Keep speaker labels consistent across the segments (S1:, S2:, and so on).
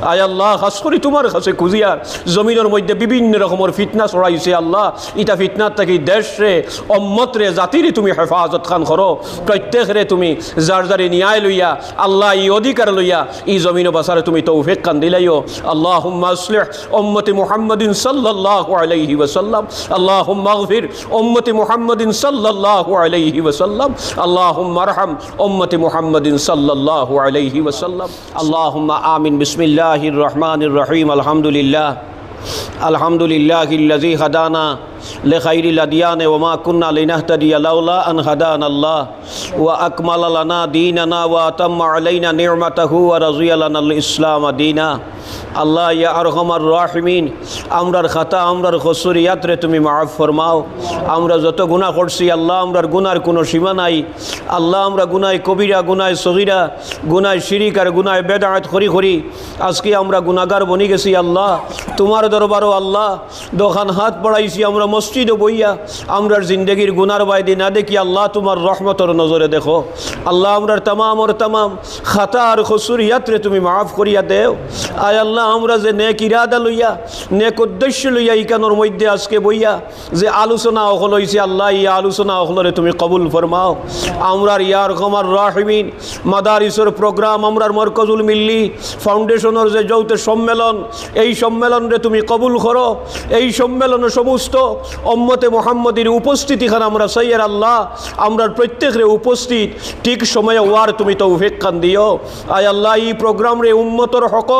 S1: আয় আল্লাহ খাস করি তোমার কাছে খুঁজিয়ার জমিনের মধ্যে বিভিন্ন রকমের ফিতনা ছড়াইছে আল্লাহ ইটা ফিতনার থেকে দেশে উম্মতরে জাতিরে তুমি হেফাজত খান করো প্রত্যেকরে তুমি যার যারে ন্যায় লইয়া আল্লাহ ই অধিকার লইয়া ই জমিন বাসারে তুমি তৌফিক খান দিলাইও আল্লাহুম্মা আসলিহ উম্মতি মুহাম্মাদিন সাল্লাল্লাহু আলাইহি ওয়াসাল্লাম আল্লাহুম্মা আগফির উম্মতি মুহাম্মাদিন সাল্লাল্লাহু আলাইহি ওয়াসাল্লাম আল্লাহুম্মা আরহাম উম্মতি মুহাম্মাদিন সাল্লাল্লাহু আলাইহি ওয়াসাল্লাম আল্লাহুম্মা আমিন বিসমিল্লাহির রহমানির রহিম আলহামদুলিল্লাহিল্লাযী হাদানা লিখাইরিল আদিয়ান ওয়া মা কুন্না লিনাহতাদিয়া লাউলা আন হাদানা আল্লাহ ওয়া আকমালা লানা দীনানা ওয়া আতাম্মা আলাইনা নি'মাতাহু ওয়া রাযিয়া লানাল ইসলাম দীনা আল্লাহ ইয়া আরহামার রাহিমিন আমরার খাতা আমরার কসুরিয়াতরে তুমি মাফ ফরমাও আমরা যত গুনাহ করছি আল্লাহ আমরার গুনার কোনো সীমা নাই আল্লাহ আমরা গুনাহ কবিরা গুনাহ সগীরা গুনাহ শিরিক আর গুনাহ বেদাত করি আজকে আমরা গুনাহগার বনি গেছি আল্লাহ তোমার দরবারও আল্লাহ দোকান হাত পড়াইছি আমরা মসজিদে বইয়া আমরার জিন্দগির গুনার বাইদি না দেখি আল্লাহ তোমার রহমতের নজরে দেখো আল্লাহ আমরার তামাম খাতা আর কসুরিয়াতরে তুমি মাফ করিয়া দেও আয় আল্লাহ আমরা যে নেক ইরাদা লইয়া নেক উদ্দেশ্য লইয়া ইকানোর মধ্যে আজকে বইয়া যে আলোচনা হল হইছে আল্লাহ এই আলোচনা হলরে তুমি কবুল ফরমাও আমরার ইয়ার রহমান রাহিমিন মাদারিসের প্রোগ্রাম আমরার মরকজুল মিল্লি ফাউন্ডেশনের যে যৌথ সম্মেলন এই সম্মেলনে তুমি কবুল করো এই সম্মেলনে সমস্ত উম্মতে মুহাম্মদীর উপস্থিতিখান আমরা সাইয়ের আল্লাহ আমরার প্রত্যেকের উপস্থিত ঠিক সময়ে ওয়ার তুমি তৌফিক খান দিও আয় আল্লাহ এই প্রোগ্রাম রে উম্মতর হক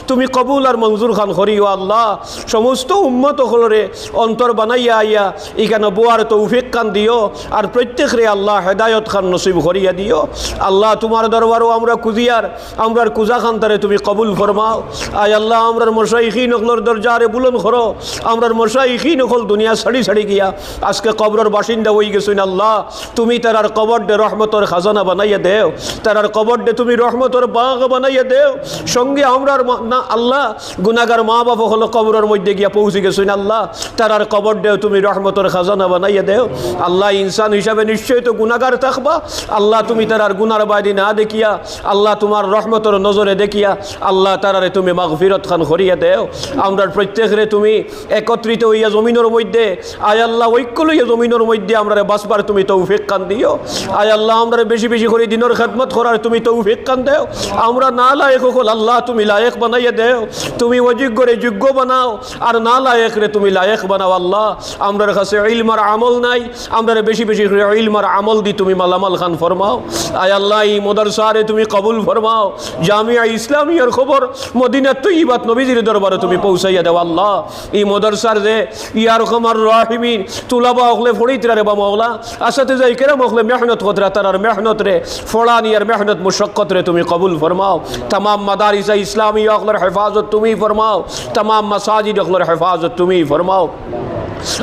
S1: তুমি কবুল আর মঞ্জুর খান করিও আল্লাহ সমস্ত উম্মত হলরে অন্তর বানাইয়া আইয়া এখানে বোয়ার তৌফিক খান দিও আর প্রত্যেকরে আল্লাহ হেদায়ত খান নসিব করিয়া দিও আল্লাহ তোমার দরবারও আমরা কুজিয়ার আমরার কুজা খান তারে তুমি কবুল ফরমাও আয় আল্লাহ আমরার মশাইখিন হলর দরজারে বুলন করো আমরার মশাইখিন হল দুনিয়া ছাড়ি গিয়া আজকে কবরের বাসিন্দা হয়ে গেছেন আল্লাহ তুমি তারার কবর দে রহমতর খাজানা বানাইয়া দেও তারার কবর দে তুমি রহমতর বাগ বানাইয়া দেও সঙ্গে আমরার না আল্লাহ গুনাহগার মা বাবা হলো কবরের মধ্যে গিয়া পৌঁছে গেছেন আল্লাহ তারার কবর দেও তুমি রহমতর খাজানা বানাইয়া দেও আল্লাহ ইনসান হিসাবে নিশ্চয়ই তো গুনাহগার থাকবা আল্লাহ তুমি তারার গুনার বাদি না দেখিয়া আল্লাহ তোমার রহমতর নজরে দেখিয়া আল্লাহ তারারে তুমি মাগফিরত খান করিয়া দেও আমরা প্রত্যেকরে তুমি একত্রিত হইয়া জমিনের মধ্যে আয় আল্লাহ ঐক্য লইয়া জমিনের মধ্যে আমরা বাসবার তুমি তৌফিক খান দিও আয় আল্লাহ আমরা বেশি করে দিনের খেদমত করার তুমি তৌফিক খান দেও আমরা না লায়েক হল আল্লাহ তুমি লায়েক বানাইয়া দেও তুমি অযোগ্যরে যোগ্য বানাও আর না লায়েক রে তুমি লায়েক বানাও আল্লাহ আমরার কাছে ইলম আর আমল নাই আমরা বেশি করে ইলম আর আমল দি তুমি মালামাল খান ফরমাও আয় আল্লাহ এই মাদ্রাসারে তুমি কবুল ফরমাও জামিয়া ইসলামিয়ার খবর মদিনা তৈয়বাত নবীজির দরবারে তুমি পৌঁছাইয়া দাও আল্লাহ এই মাদ্রাসার যে ইয়ার রহমান রাহিমিন তুলাবা হলে ফড়িতরা রে বা মাওলা আসাতে যাই কেরাম হলে মেহনত কতরা তারার মেহনত রে ফড়ানি আর মেহনত মুশাক্কত রে তুমি কবুল ফরমাও तमाम मदारिस इस्लामी अखलर हिफाजत तुम्ही फरमाओ तमाम मसाजिद अखलर हिफाजत तुम्ही फरमाओ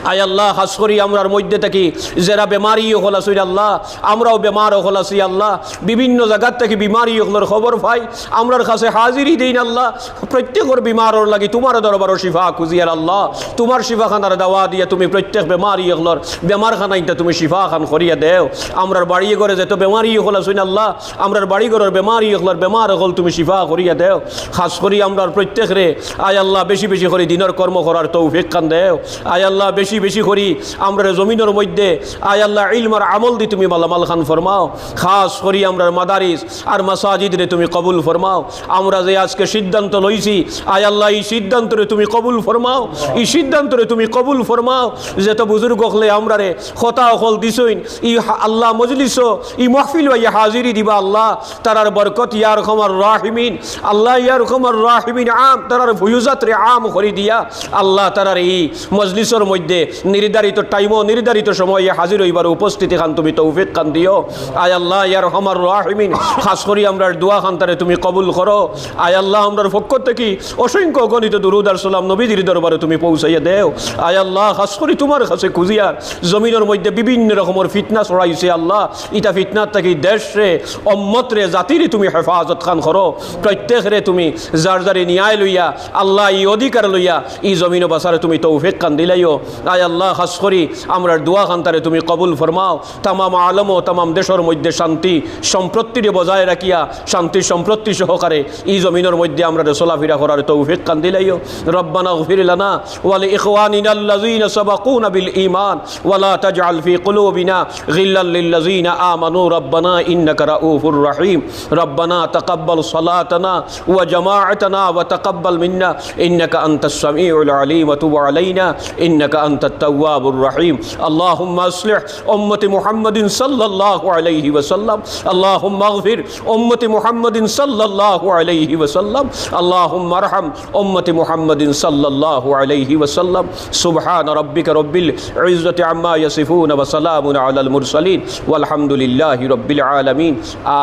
S1: आय अल्लाह खास करी आमरार मध्य थेके जारा बेमारी हल आछे आल्लाह आमराओ बेमार हल आछि आल्लाह विभिन्न जायगा थेके बीमारी हलर खबर पाई आमरार काछे हाजिरी दिन आल्लाह प्रत्येकेर बीमारोर लागि तुम्हार दरबारे शिफा खुঁজি আর আল্লাহ তোমার শিফাখানার দাওয়া দিয়ে তুমি প্রত্যেক বেমারি হলর বেমারখানাইতে তুমি শিফা খান করিয়া দেও আমরার বাড়ি ঘরে যত বেমারি হল আছেন আল্লাহ আমরার বাড়ি ঘরের বেমারি হলর বেমার হল তুমি শিফা করিয়া দেও খাস করি আমরার প্রত্যেকরে আয় আল্লাহ বেশি করে দিনের কর্ম করার তৌফিক খান দেও আয় আল্লাহ বেশি করি আমরা জমিনের মধ্যে আয় আল্লাহ ইলম আর আমল দি তুমি মালামাল খান ফরমাও খাস করি আমরার মাদারিস আর মাসাজিদ রে তুমি কবুল ফরমাও আমরা যে আজকে সিদ্ধান্ত লইছি আয় আল্লাহ এই সিদ্ধান্তরে তুমি কবুল ফরমাও এই সিদ্ধান্তরে তুমি কবুল ফরমাও যত বুজুর্গ হলে আমরা রে খতা হল দিছইন ই আল্লাহ মজলিস ই মাহফিল ওয়া হাজিরি দিবা আল্লাহ তারার বরকত ইয়া রহমান রাহিমিন আল্লাহ ইয়া রহমান রাহিমিন আম তারার ফুয়ুজাত রে আম করি দিয়া আল্লাহ তারার এই মজলিসের মধ্যে নির্ধারিত টাইম ও নির্ধারিত সময়ে হাজির হইবার উপস্থিতি খান তুমি তৌফিক খান দিও আয় আল্লাহ ইয়া রহমান রাহিমিন খাস করি আমরার দোয়া খান তারে তুমি কবুল করো আয় আল্লাহ আমরার পক্ষ থেকে অসংখ্য গণিত দুরূদ আর সালাম নবীজির দরবারে তুমি পৌঁছাইয়া দেও আয় আল্লাহ খাস করি তোমার কাছে খুঁজিয়ার জমিনের মধ্যে বিভিন্ন রকমের ফিতনা ছড়াইছে আল্লাহ ইটা ফিতনার থেকে দেশে উম্মতরে জাতিরে তুমি হেফাজত খান করো প্রত্যেকরে তুমি যার যারে ন্যায় লইয়া আল্লাহ এই অধিকার লইয়া এই জমিন বাসারে তুমি তৌফিক খান দিলাইও আয় আল্লাহ খাস করি আমরা দোয়া খান্তারে তুমি কবুল ফরমাও। তামাম আলম ও তামাম দেশের মধ্যে শান্তি সম্পত্তিরে বজায় রাখিয়া শান্তি সম্পত্তি সহকারে এই জমিনের মধ্যে আমরা চলাফেরা করার তৌফিক কান দিলাইও। রব্বানা গফির লানা ওয়া লিইখওয়ানিনা আল্লাযীনা সাবাকুনা বিল ঈমান ওয়া লা তাজআল ফি কুলুবিনা গিল্লাল লিল্লাযীনা আমানু রব্বানা ইন্নাকা রাউফুর রহিম। রব্বানা তাকাব্বাল সালাতানা ওয়া জামাআতানা ওয়া তাকাব্বাল মিন্না ইন্নাকা আনতাস সামিউল আলিম ওয়া তুব আলাইনা ইন্নাকা আনতাত তাওয়াবুর রহিম। আল্লাহুম্মা আসলিহ উম্মতি মুহাম্মাদিন সাল্লাল্লাহু আলাইহি ওয়াসাল্লাম। আল্লাহুম্মা আগফির উম্মতি মুহাম্মাদিন সাল্লাল্লাহু আলাইহি ওয়াসাল্লাম। আল্লাহুম্মা আরহাম উম্মতি মুহাম্মাদিন সাল্লাল্লাহু আলাইহি ওয়াসাল্লাম। সুবহান রাব্বিকা রব্বিল ইজ্জাতি আম্মা ইয়াসিফুন ওয়া সালামুন আলাল মুরসালিন ওয়ালহামদুলিল্লাহি রাব্বিল আলামিন।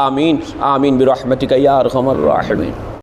S1: আমিন আমিন বিরহমাতিকা ইয়া আরহামার রাহিমিন।